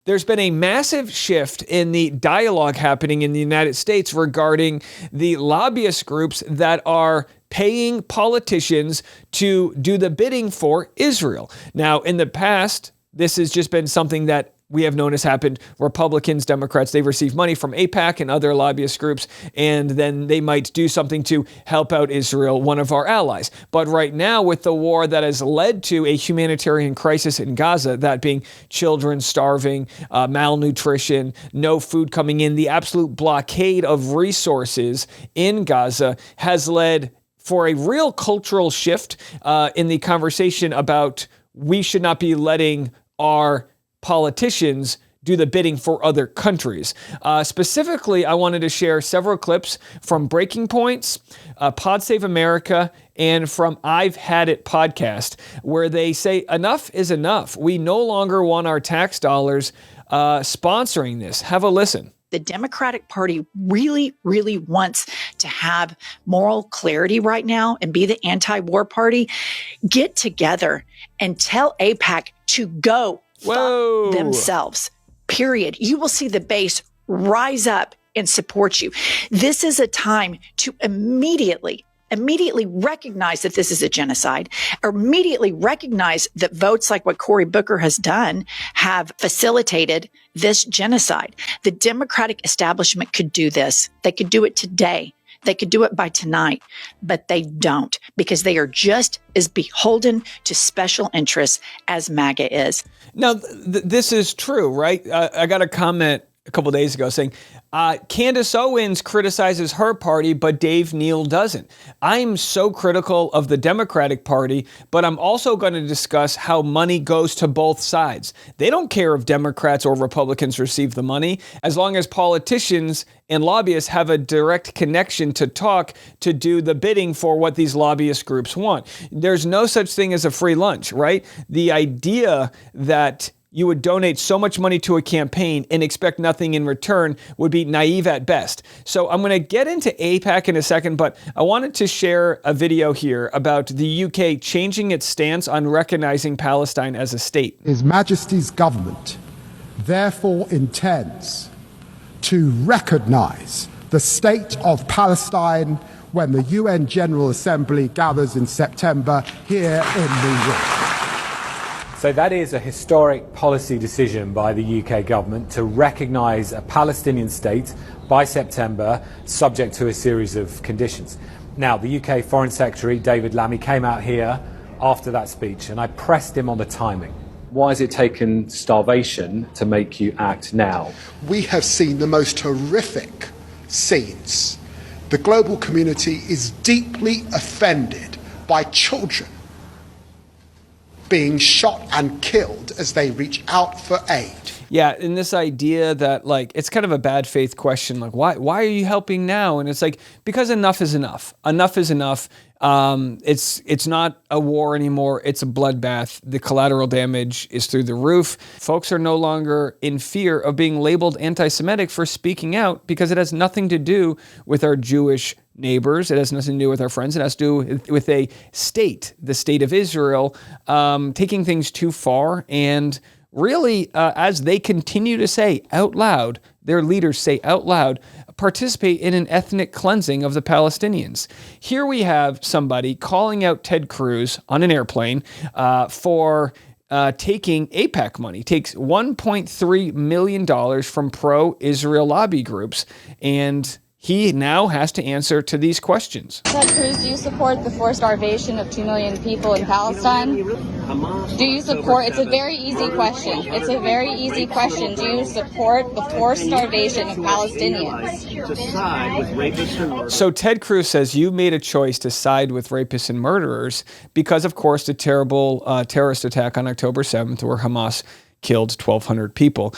There's been a massive shift in the dialogue happening in the United States regarding the lobbyist groups that are paying politicians to do the bidding for Israel. Now, in the past, this has just been something that we have known has happened. Republicans, Democrats, they've received money from AIPAC and other lobbyist groups, and then they might do something to help out Israel, one of our allies. But right now, with the war that has led to a humanitarian crisis in Gaza, that being children starving, malnutrition, no food coming in, the absolute blockade of resources in Gaza has led for a real cultural shift in the conversation about we should not be letting our politicians do the bidding for other countries. Specifically, I wanted to share several clips from Breaking Points, Pod Save America, and from I've Had It podcast, where they say enough is enough. We no longer want our tax dollars sponsoring this. Have a listen. The Democratic Party really, really wants to have moral clarity right now and be the anti-war party. Get together and tell AIPAC to go fuck themselves, period. You will see the base rise up and support you. This is a time to immediately recognize that this is a genocide, or immediately recognize that votes like what Cory Booker has done have facilitated this genocide. The Democratic establishment could do this. They could do it today. They could do it by tonight, but they don't, because they are just as beholden to special interests as MAGA is. Now, this is true, right? I got a comment a couple days ago saying, Candace Owens criticizes her party, but Dave Neal doesn't. I'm so critical of the Democratic Party, but I'm also going to discuss how money goes to both sides. They don't care if Democrats or Republicans receive the money, as long as politicians and lobbyists have a direct connection to talk to do the bidding for what these lobbyist groups want. There's no such thing as a free lunch, right? The idea that you would donate so much money to a campaign and expect nothing in return would be naive at best. So I'm going to get into AIPAC in a second, but I wanted to share a video here about the UK changing its stance on recognizing Palestine as a state. His Majesty's government therefore intends to recognize the state of Palestine when the UN General Assembly gathers in September here in New York. So that is a historic policy decision by the UK government to recognise a Palestinian state by September, subject to a series of conditions. Now, the UK Foreign Secretary, David Lammy, came out here after that speech, and I pressed him on the timing. Why has it taken starvation to make you act now? We have seen the most horrific scenes. The global community is deeply offended by children being shot and killed as they reach out for aid. Yeah, and this idea that, like, it's kind of a bad faith question, like, why are you helping now? And it's like, because enough is enough. Enough is enough. It's not a war anymore. It's a bloodbath. The collateral damage is through the roof. Folks are no longer in fear of being labeled anti-Semitic for speaking out, because it has nothing to do with our Jewish neighbors. It has nothing to do with our friends. It has to do with a state, the state of Israel, taking things too far. And really, as they continue to say out loud, their leaders say out loud, participate in an ethnic cleansing of the Palestinians. Here we have somebody calling out Ted Cruz on an airplane for taking AIPAC money, takes $1.3 million from pro-Israel lobby groups, and he now has to answer to these questions. Ted Cruz, do you support the forced starvation of 2 million people in Palestine? Do you support, it's a very easy question. It's a very easy question. Do you support the forced starvation of Palestinians? So Ted Cruz says you made a choice to side with rapists and murderers because, of course, the terrible terrorist attack on October 7th where Hamas killed 1,200 people.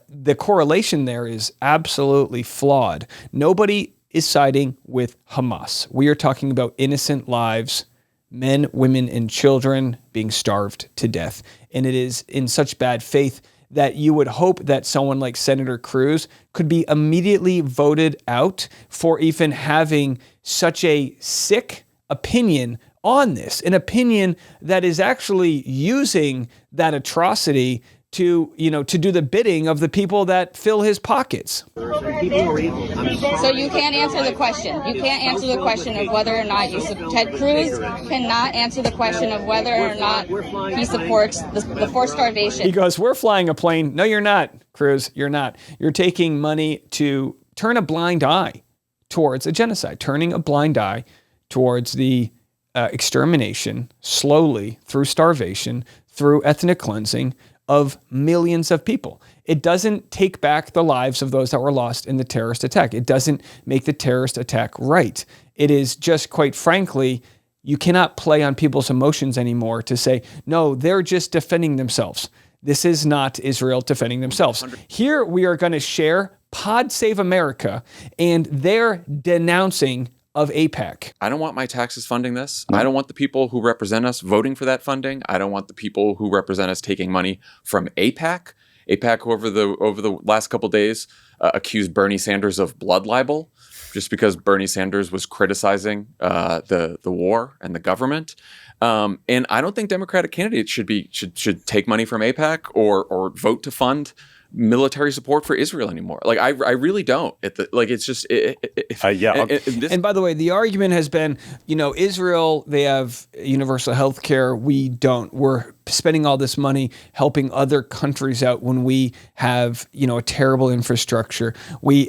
The correlation there is absolutely flawed. Nobody is siding with Hamas. We are talking about innocent lives, men, women, and children being starved to death. And it is in such bad faith that you would hope that someone like Senator Cruz could be immediately voted out for even having such a sick opinion on this, an opinion that is actually using that atrocity to do the bidding of the people that fill his pockets. So you can't answer the question. You can't answer the question of whether or not Ted Cruz cannot answer the question of whether or not he supports the forced starvation. He goes, we're flying a plane. No, you're not, Cruz. You're not. You're taking money to turn a blind eye towards a genocide, turning a blind eye towards the extermination, slowly, through starvation, through ethnic cleansing of millions of people. It doesn't take back the lives of those that were lost in the terrorist attack. It doesn't make the terrorist attack right. It is just, quite frankly, you cannot play on people's emotions anymore to say, no, they're just defending themselves. This is not Israel defending themselves. Here we are going to share Pod Save America and their denouncing of AIPAC. I don't want my taxes funding this. No. I don't want the people who represent us voting for that funding. I don't want the people who represent us taking money from AIPAC. AIPAC over the last couple of days accused Bernie Sanders of blood libel just because Bernie Sanders was criticizing the war and the government. And I don't think Democratic candidates should take money from AIPAC or vote to fund military support for Israel anymore. Like I really don't. It's just and by the way, the argument has been, Israel, they have universal health care. We don't. We're spending all this money helping other countries out when we have, a terrible infrastructure. We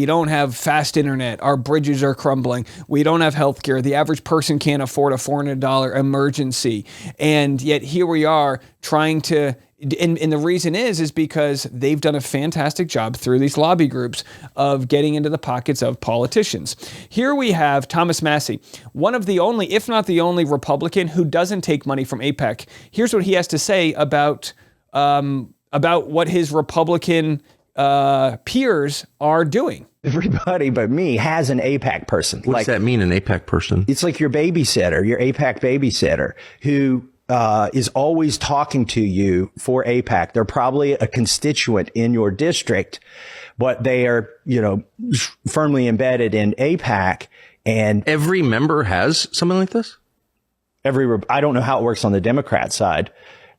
don't have fast internet. Our bridges are crumbling. We don't have health care. The average person can't afford a $400 emergency. And yet here we are trying to. And the reason is because they've done a fantastic job through these lobby groups of getting into the pockets of politicians. Here we have Thomas Massie, one of the only, if not the only, Republican who doesn't take money from AIPAC. Here's what he has to say about what his Republican peers are doing. Everybody but me has an AIPAC person. What's that mean, an AIPAC person? It's like your babysitter, your AIPAC babysitter, who is always talking to you for AIPAC. They're probably a constituent in your district, but they are, firmly embedded in AIPAC. And every member has something like this? I don't know how it works on the Democrat side,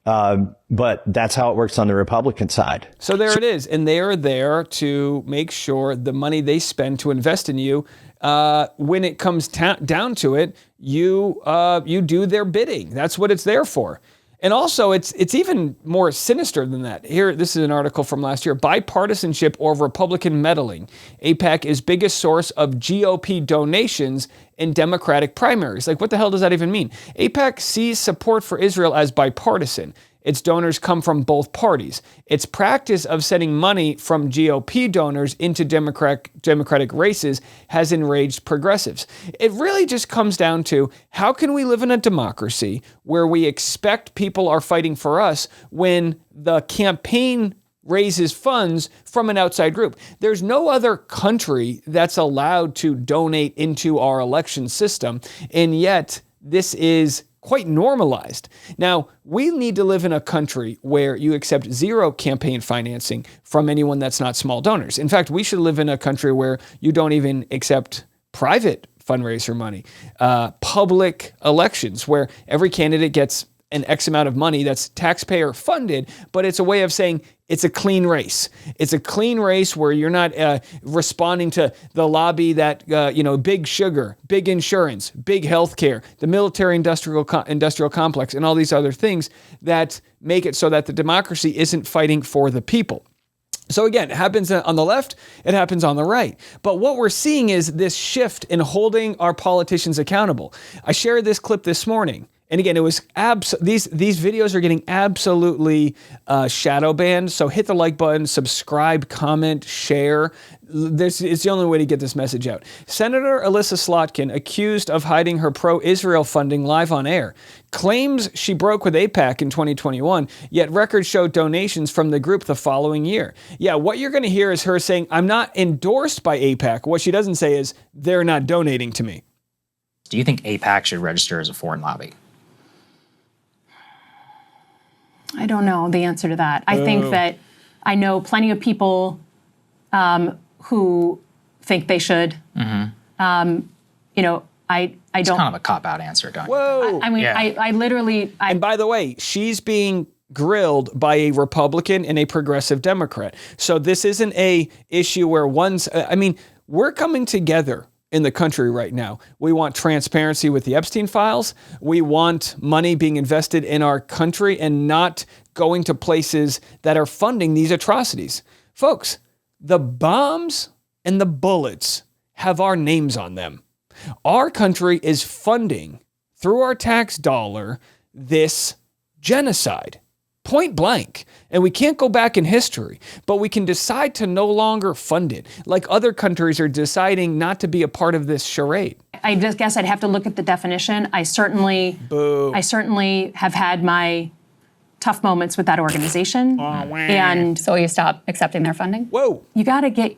but that's how it works on the Republican side. So there it is. And they are there to make sure the money they spend to invest in you, when it comes down to it, you do their bidding. That's what it's there for. And also, it's even more sinister than that. Here, this is an article from last year. Bipartisanship or Republican meddling. AIPAC is biggest source of GOP donations in Democratic primaries. Like, what the hell does that even mean? AIPAC sees support for Israel as bipartisan. Its donors come from both parties. Its practice of sending money from GOP donors into Democratic races has enraged progressives. It really just comes down to, how can we live in a democracy where we expect people are fighting for us when the campaign raises funds from an outside group? There's no other country that's allowed to donate into our election system, and yet this is quite normalized. Now, we need to live in a country where you accept zero campaign financing from anyone that's not small donors. In fact, we should live in a country where you don't even accept private fundraiser money. Public elections, where every candidate gets an X amount of money that's taxpayer funded, but it's a way of saying it's a clean race. It's a clean race where you're not responding to the lobby that, big sugar, big insurance, big healthcare, the military industrial complex, and all these other things that make it so that the democracy isn't fighting for the people. So again, it happens on the left, it happens on the right. But what we're seeing is this shift in holding our politicians accountable. I shared this clip this morning. And again, it was these videos are getting absolutely shadow banned. So hit the like button, subscribe, comment, share. It's the only way to get this message out. Senator Elissa Slotkin, accused of hiding her pro-Israel funding live on air, claims she broke with AIPAC in 2021, yet records show donations from the group the following year. Yeah, what you're going to hear is her saying, I'm not endorsed by AIPAC. What she doesn't say is, they're not donating to me. Do you think AIPAC should register as a foreign lobby? I don't know the answer to that. I think that I know plenty of people who think they should. Mm-hmm. I don't. It's kind of a cop-out answer, don't you? Whoa! I mean, yeah. I literally. And by the way, she's being grilled by a Republican and a progressive Democrat. So this isn't a issue where we're coming together in the country right now. We want transparency with the Epstein files. We want money being invested in our country and not going to places that are funding these atrocities. Folks, the bombs and the bullets have our names on them. Our country is funding, through our tax dollar, this genocide. Point blank. And we can't go back in history, but we can decide to no longer fund it, like other countries are deciding not to be a part of this charade. I just guess I'd have to look at the definition. I certainly have had my tough moments with that organization. And so you stop accepting their funding? Whoa. You got to get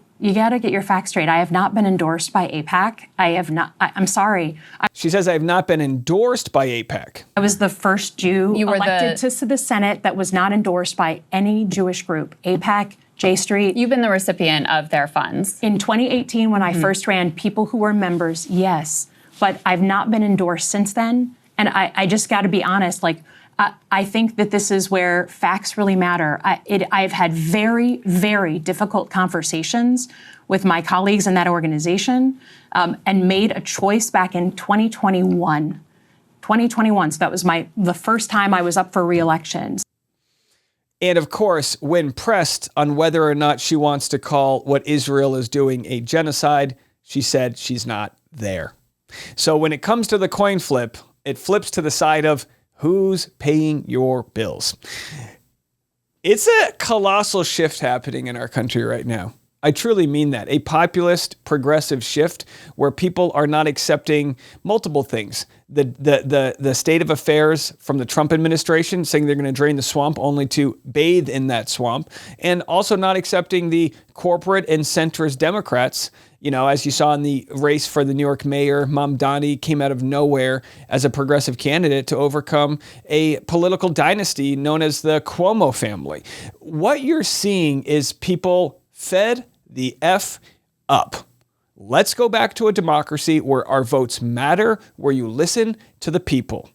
your facts straight. I have not been endorsed by AIPAC. I'm sorry. She says I have not been endorsed by AIPAC. I was the first Jew elected to the Senate that was not endorsed by any Jewish group. AIPAC, J Street. You've been the recipient of their funds. In 2018, when I first ran, people who were members, yes. But I've not been endorsed since then. And I just got to be honest, I think that this is where facts really matter. I've had very, very difficult conversations with my colleagues in that organization and made a choice back in 2021. So that was the first time I was up for re-election. And of course, when pressed on whether or not she wants to call what Israel is doing a genocide, she said she's not there. So when it comes to the coin flip, it flips to the side of who's paying your bills. It's a colossal shift happening in our country right now. I truly mean that. A populist, progressive shift where people are not accepting multiple things. The state of affairs from the Trump administration saying they're going to drain the swamp only to bathe in that swamp. And also not accepting the corporate and centrist Democrats. You know, as you saw in the race for the New York mayor, Mamdani came out of nowhere as a progressive candidate to overcome a political dynasty known as the Cuomo family. What you're seeing is people fed the F up. Let's go back to a democracy where our votes matter, where you listen to the people.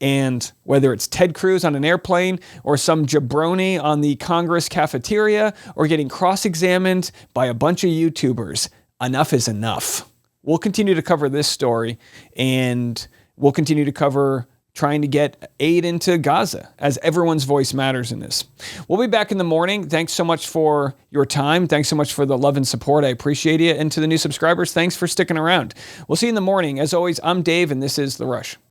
And whether it's Ted Cruz on an airplane or some jabroni on the Congress cafeteria or getting cross-examined by a bunch of YouTubers, enough is enough. We'll continue to cover this story, and we'll continue to cover trying to get aid into Gaza, as everyone's voice matters in this. We'll be back in the morning. Thanks so much for your time. Thanks so much for the love and support. I appreciate it. And to the new subscribers, thanks for sticking around. We'll see you in the morning. As always, I'm Dave, and this is The Rush.